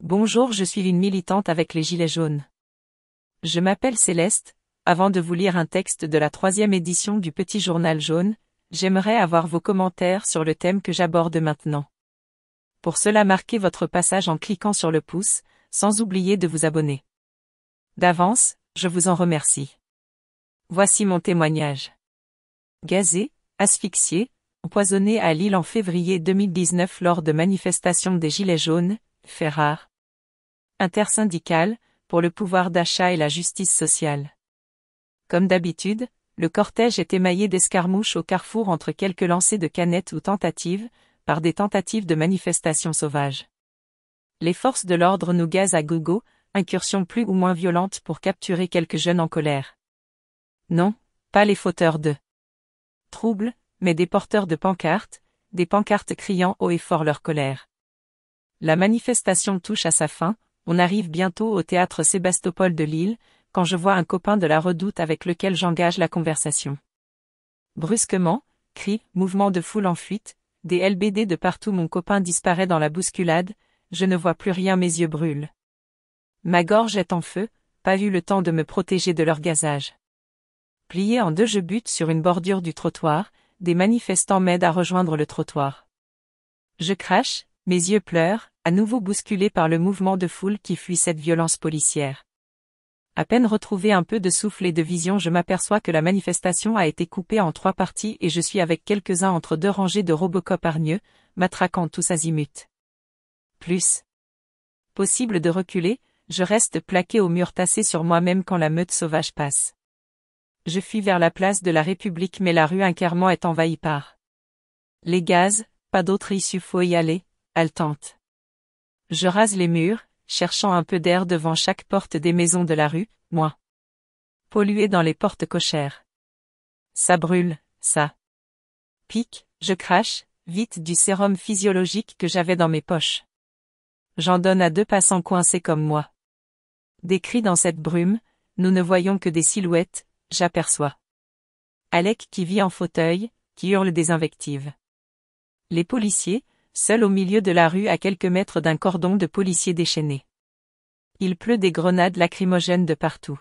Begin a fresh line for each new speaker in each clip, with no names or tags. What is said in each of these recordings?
Bonjour, je suis une militante avec les Gilets jaunes. Je m'appelle Céleste. Avant de vous lire un texte de la 3e édition du Petit Journal jaune, j'aimerais avoir vos commentaires sur le thème que j'aborde maintenant. Pour cela, marquez votre passage en cliquant sur le pouce, sans oublier de vous abonner. D'avance, je vous en remercie. Voici mon témoignage. Gazé, asphyxié, empoisonné à Lille en février 2019 lors de manifestations des Gilets jaunes, fait rare. Intersyndicale, pour le pouvoir d'achat et la justice sociale. Comme d'habitude, le cortège est émaillé d'escarmouches au carrefour entre quelques lancers de canettes ou tentatives, par des tentatives de manifestations sauvages. Les forces de l'ordre nous gazent à gogo, incursions plus ou moins violentes pour capturer quelques jeunes en colère. Non, pas les fauteurs de troubles, mais des porteurs de pancartes, des pancartes criant haut et fort leur colère. La manifestation touche à sa fin, on arrive bientôt au théâtre Sébastopol de Lille, quand je vois un copain de la Redoute avec lequel j'engage la conversation. Brusquement, cris, mouvement de foule en fuite, des LBD de partout, mon copain disparaît dans la bousculade, je ne vois plus rien, mes yeux brûlent. Ma gorge est en feu, pas eu le temps de me protéger de leur gazage. Plié en deux, je bute sur une bordure du trottoir, des manifestants m'aident à rejoindre le trottoir. Je crache, mes yeux pleurent, à nouveau bousculés par le mouvement de foule qui fuit cette violence policière. À peine retrouvé un peu de souffle et de vision, je m'aperçois que la manifestation a été coupée en 3 parties et je suis avec quelques-uns entre 2 rangées de Robocop hargneux, matraquant tous azimuts. Plus possible de reculer, je reste plaqué au mur tassé sur moi-même quand la meute sauvage passe. Je fuis vers la place de la République, mais la rue Incarment est envahie par les gaz, pas d'autre issue, faut y aller, haletante. Je rase les murs, cherchant un peu d'air devant chaque porte des maisons de la rue, moins pollué dans les portes cochères. Ça brûle, ça pique, je crache, vite du sérum physiologique que j'avais dans mes poches. J'en donne à 2 passants coincés comme moi. Des cris dans cette brume, nous ne voyons que des silhouettes, j'aperçois Alec qui vit en fauteuil, qui hurle des invectives. Les policiers, seuls au milieu de la rue à quelques mètres d'un cordon de policiers déchaînés. Il pleut des grenades lacrymogènes de partout.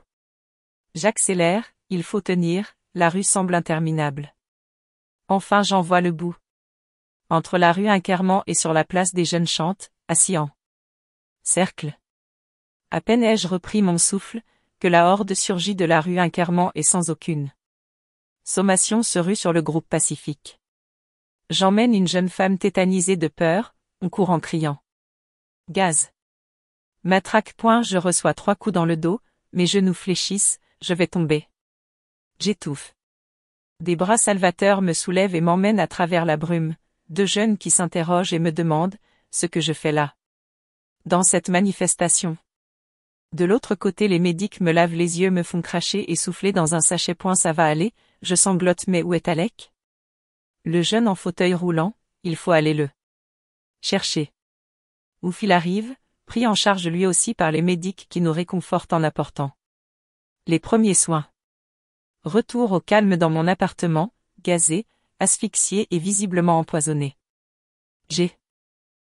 J'accélère, il faut tenir, la rue semble interminable. Enfin j'en vois le bout. Entre la rue Incarment et sur la place des Jeunes Chantes, assis en cercle. À peine ai-je repris mon souffle, que la horde surgit de la rue Incarment et sans aucune sommation se rue sur le groupe pacifique. J'emmène une jeune femme tétanisée de peur, on court en criant. Gaz. Matraque. Je reçois 3 coups dans le dos, mes genoux fléchissent, je vais tomber. J'étouffe. Des bras salvateurs me soulèvent et m'emmènent à travers la brume, 2 jeunes qui s'interrogent et me demandent ce que je fais là. Dans cette manifestation. De l'autre côté, les médics me lavent les yeux, me font cracher et souffler dans un sachet. Ça va aller, je sanglote, mais où est Alec? Le jeune en fauteuil roulant, il faut aller le chercher. Ouf, il arrive, pris en charge lui aussi par les médics qui nous réconfortent en apportant les premiers soins. Retour au calme dans mon appartement, gazé, asphyxié et visiblement empoisonné. J'ai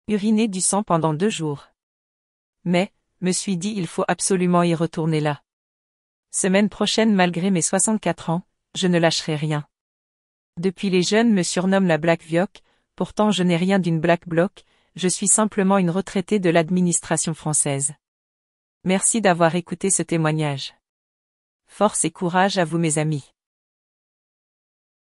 uriné du sang pendant 2 jours. Mais, me suis dit, il faut absolument y retourner là. Semaine prochaine, malgré mes 64 ans, je ne lâcherai rien. Depuis, les jeunes me surnomment la Black Vioc, pourtant je n'ai rien d'une Black Bloc, je suis simplement une retraitée de l'administration française. Merci d'avoir écouté ce témoignage. Force et courage à vous, mes amis.